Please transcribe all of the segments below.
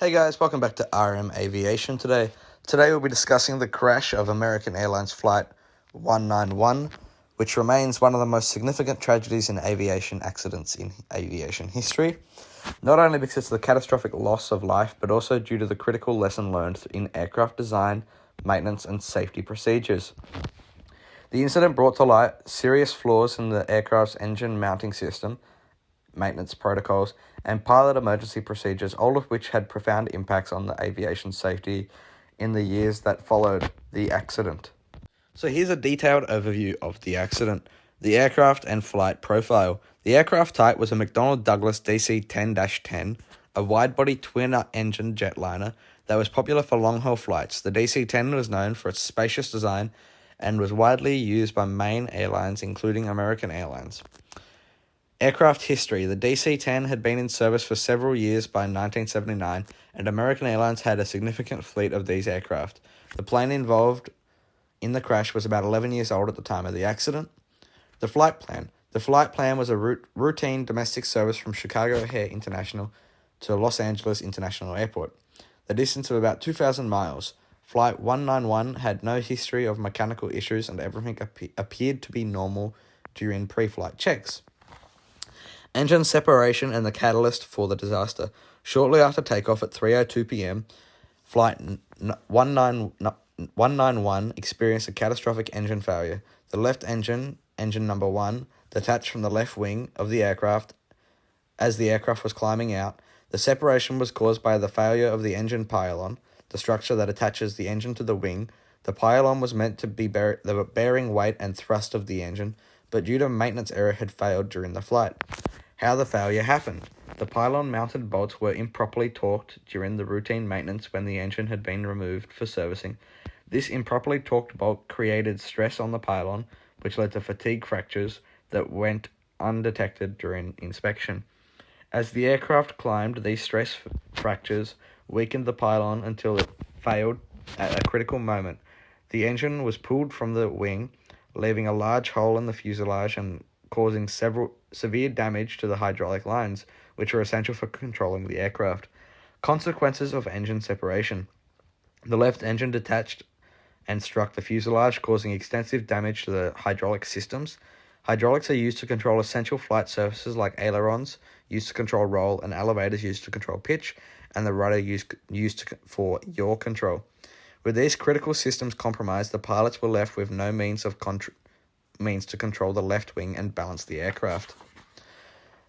Hey guys, welcome back to R.M.Aviation today. Today we'll be discussing the crash of American Airlines Flight 191, which remains one of the most significant tragedies in aviation accidents in aviation history, not only because of the catastrophic loss of life, but also due to the critical lesson learned in aircraft design, maintenance, and safety procedures. The incident brought to light serious flaws in the aircraft's engine mounting system, maintenance protocols, and pilot emergency procedures, all of which had profound impacts on the aviation safety in the years that followed the accident. So here's a detailed overview of the accident. The aircraft and flight profile. The aircraft type was a McDonnell Douglas DC-10-10, a wide-body twin-engine jetliner that was popular for long-haul flights. The DC-10 was known for its spacious design and was widely used by main airlines, including American Airlines. Aircraft history. The DC-10 had been in service for several years by 1979, and American Airlines had a significant fleet of these aircraft. The plane involved in the crash was about 11 years old at the time of the accident. The flight plan. The flight plan was a routine domestic service from Chicago O'Hare International to Los Angeles International Airport, the distance of about 2,000 miles. Flight 191 had no history of mechanical issues, and everything appeared to be normal during pre-flight checks. Engine separation and the catalyst for the disaster. Shortly after takeoff at 3:02 p.m., Flight 191 experienced a catastrophic engine failure. The left engine number 1, detached from the left wing of the aircraft as the aircraft was climbing out. The separation was caused by the failure of the engine pylon, the structure that attaches the engine to the wing. The pylon was meant to be the bearing weight and thrust of the engine, but due to maintenance error had failed during the flight. How the failure happened. The pylon-mounted bolts were improperly torqued during the routine maintenance when the engine had been removed for servicing. This improperly torqued bolt created stress on the pylon, which led to fatigue fractures that went undetected during inspection. As the aircraft climbed, these stress fractures weakened the pylon until it failed at a critical moment. The engine was pulled from the wing, leaving a large hole in the fuselage and causing severe damage to the hydraulic lines, which are essential for controlling the aircraft. Consequences of engine separation. The left engine detached and struck the fuselage, causing extensive damage to the hydraulic systems. Hydraulics are used to control essential flight surfaces like ailerons, used to control roll, and elevators used to control pitch, and the rudder used for yaw control. With these critical systems compromised, the pilots were left with no means to control the left wing and balance the aircraft.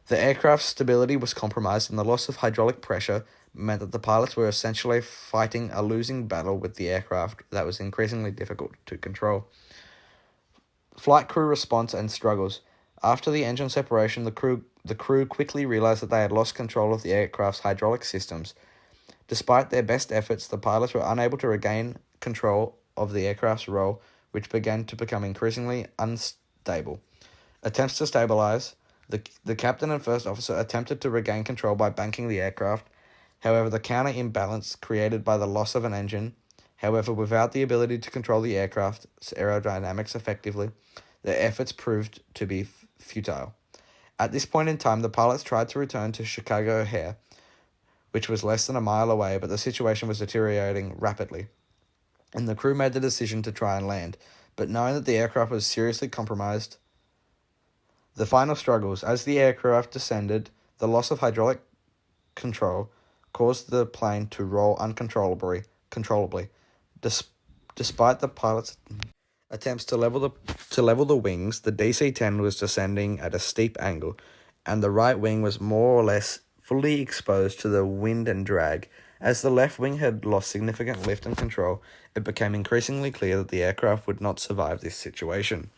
The aircraft's stability was compromised, and the loss of hydraulic pressure meant that the pilots were essentially fighting a losing battle with the aircraft that was increasingly difficult to control. Flight crew response and struggles. After the engine separation, the crew quickly realized that they had lost control of the aircraft's hydraulic systems. Despite their best efforts, the pilots were unable to regain control of the aircraft's roll, which began to become increasingly unstable. Attempts to stabilize. The captain and first officer attempted to regain control by banking the aircraft. However, the counter imbalance created by the loss of an engine, without the ability to control the aircraft's aerodynamics effectively, their efforts proved to be futile. At this point in time, the pilots tried to return to Chicago O'Hare, which was less than a mile away, but the situation was deteriorating rapidly, and the crew made the decision to try and land, but knowing that the aircraft was seriously compromised. The final struggles. As the aircraft descended, the loss of hydraulic control caused the plane to roll uncontrollably. Despite the pilots' attempts to level the wings, the DC-10 was descending at a steep angle, and the right wing was more or less fully exposed to the wind and drag. As the left wing had lost significant lift and control, it became increasingly clear that the aircraft would not survive this situation.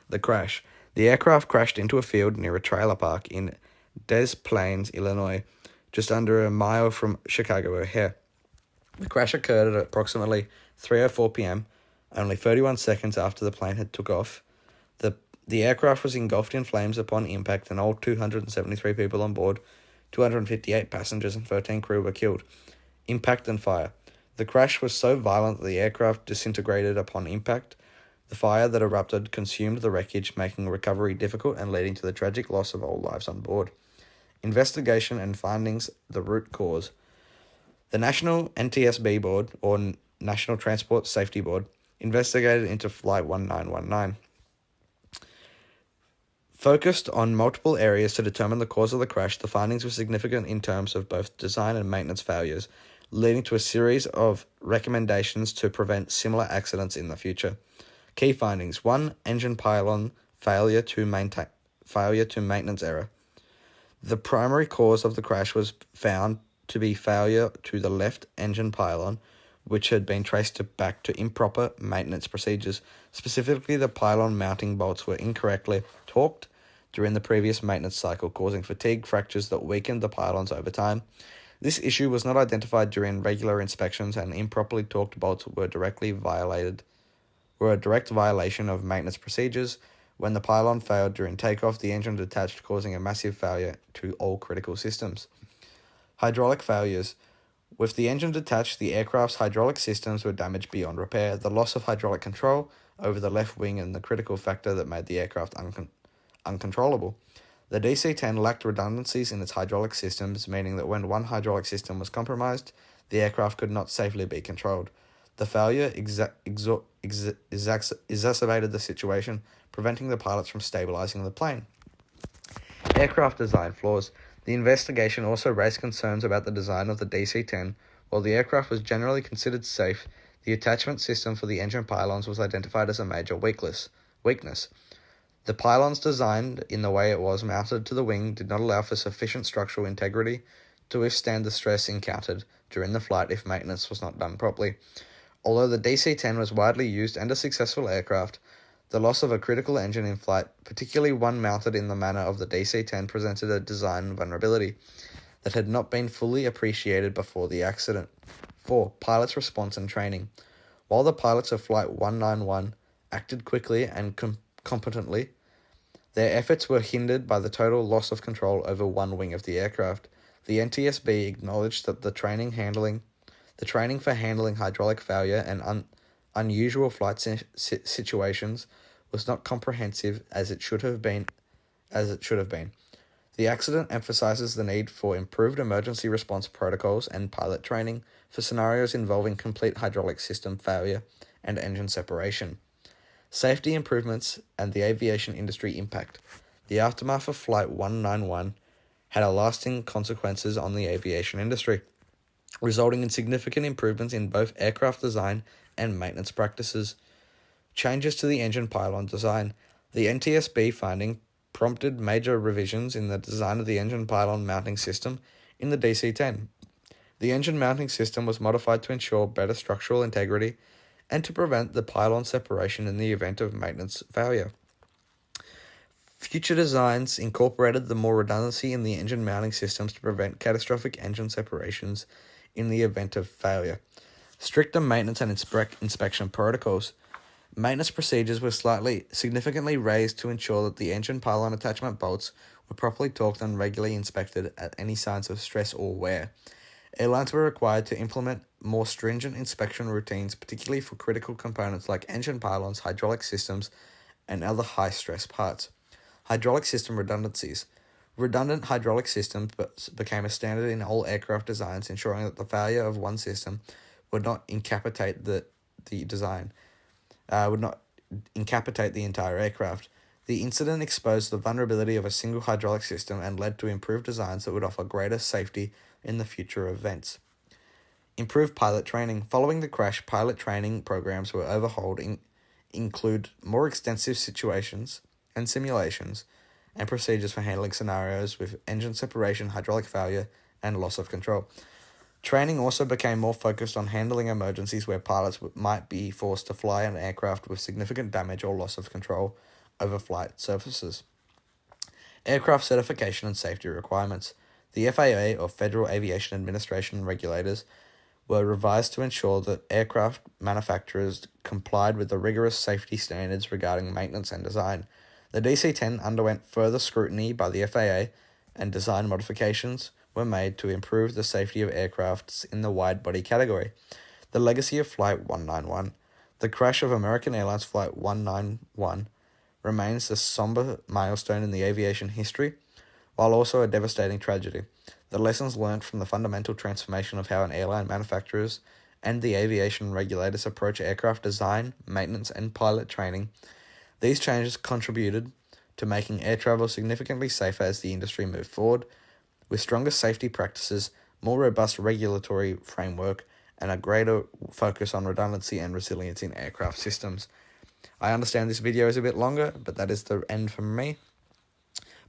The crash. The aircraft crashed into a field near a trailer park in Des Plaines, Illinois, just under a mile from Chicago O'Hare. The crash occurred at approximately 3:04 p.m., only 31 seconds after the plane had took off. The aircraft was engulfed in flames upon impact, and all 273 people on board, 258 passengers and 13 crew were killed. Impact and fire. The crash was so violent that the aircraft disintegrated upon impact. The fire that erupted consumed the wreckage, making recovery difficult and leading to the tragic loss of all lives on board. Investigation and findings, the root cause. The National NTSB Board, or National Transport Safety Board, investigated into Flight 1919. Focused on multiple areas to determine the cause of the crash, the findings were significant in terms of both design and maintenance failures, leading to a series of recommendations to prevent similar accidents in the future. Key findings: 1. Engine pylon failure to maintenance error. The primary cause of the crash was found to be failure to the left engine pylon, which had been traced back to improper maintenance procedures. Specifically, the pylon mounting bolts were incorrectly torqued during the previous maintenance cycle, causing fatigue fractures that weakened the pylons over time. This issue was not identified during regular inspections, and improperly torqued bolts were a direct violation of maintenance procedures. When the pylon failed during takeoff, the engine detached, causing a massive failure to all critical systems. Hydraulic failures. With the engine detached, the aircraft's hydraulic systems were damaged beyond repair. The loss of hydraulic control over the left wing and the critical factor that made the aircraft uncontrollable. The DC-10 lacked redundancies in its hydraulic systems, meaning that when one hydraulic system was compromised, the aircraft could not safely be controlled. The failure exacerbated the situation, preventing the pilots from stabilizing the plane. Aircraft design flaws. The investigation also raised concerns about the design of the DC-10. While the aircraft was generally considered safe, the attachment system for the engine pylons was identified as a major weakness. The pylons designed in the way it was mounted to the wing did not allow for sufficient structural integrity to withstand the stress encountered during the flight if maintenance was not done properly. Although the DC-10 was widely used and a successful aircraft, the loss of a critical engine in flight, particularly one mounted in the manner of the DC-10, presented a design vulnerability that had not been fully appreciated before the accident. 4. Pilots' response and training. While the pilots of Flight 191 acted quickly and competently, their efforts were hindered by the total loss of control over one wing of the aircraft. The NTSB acknowledged that the training for handling hydraulic failure and unusual flight situations was not comprehensive as it should have been. The accident emphasizes the need for improved emergency response protocols and pilot training for scenarios involving complete hydraulic system failure and engine separation. Safety improvements and the aviation industry impact. The aftermath of Flight 191 had lasting consequences on the aviation industry, resulting in significant improvements in both aircraft design and maintenance practices. Changes to the engine pylon design. The NTSB finding prompted major revisions in the design of the engine pylon mounting system in the DC-10. The engine mounting system was modified to ensure better structural integrity and to prevent the pylon separation in the event of maintenance failure. Future designs incorporated the more redundancy in the engine mounting systems to prevent catastrophic engine separations in the event of failure. Stricter maintenance and inspection protocols. Maintenance procedures were significantly raised to ensure that the engine pylon attachment bolts were properly torqued and regularly inspected at any signs of stress or wear. Airlines were required to implement more stringent inspection routines, particularly for critical components like engine pylons, hydraulic systems, and other high-stress parts. Hydraulic system redundancies. Redundant hydraulic systems became a standard in all aircraft designs, ensuring that the failure of one system would not incapacitate the entire aircraft. The incident exposed the vulnerability of a single hydraulic system and led to improved designs that would offer greater safety in the future events. Improved pilot training. Following the crash, pilot training programs were overhauled, include more extensive situations and simulations and procedures for handling scenarios with engine separation, hydraulic failure, and loss of control. Training also became more focused on handling emergencies where pilots might be forced to fly an aircraft with significant damage or loss of control over flight surfaces. Aircraft certification and safety requirements. The FAA, or Federal Aviation Administration regulators, were revised to ensure that aircraft manufacturers complied with the rigorous safety standards regarding maintenance and design. The DC-10 underwent further scrutiny by the FAA, and design modifications were made to improve the safety of aircrafts in the wide-body category. The legacy of Flight 191. The crash of American Airlines Flight 191 remains a somber milestone in the aviation history. while also a devastating tragedy. The lessons learned from the fundamental transformation of how an airline manufacturers and the aviation regulators approach aircraft design, maintenance, and pilot training. These changes contributed to making air travel significantly safer as the industry moved forward, with stronger safety practices, more robust regulatory framework, and a greater focus on redundancy and resilience in aircraft systems. I understand this video is a bit longer, but that is the end from me.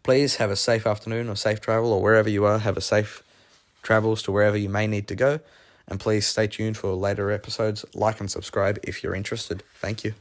Please have a safe afternoon or safe travel, or wherever you are, have a safe travels to wherever you may need to go. And please stay tuned for later episodes. Like and subscribe if you're interested. Thank you.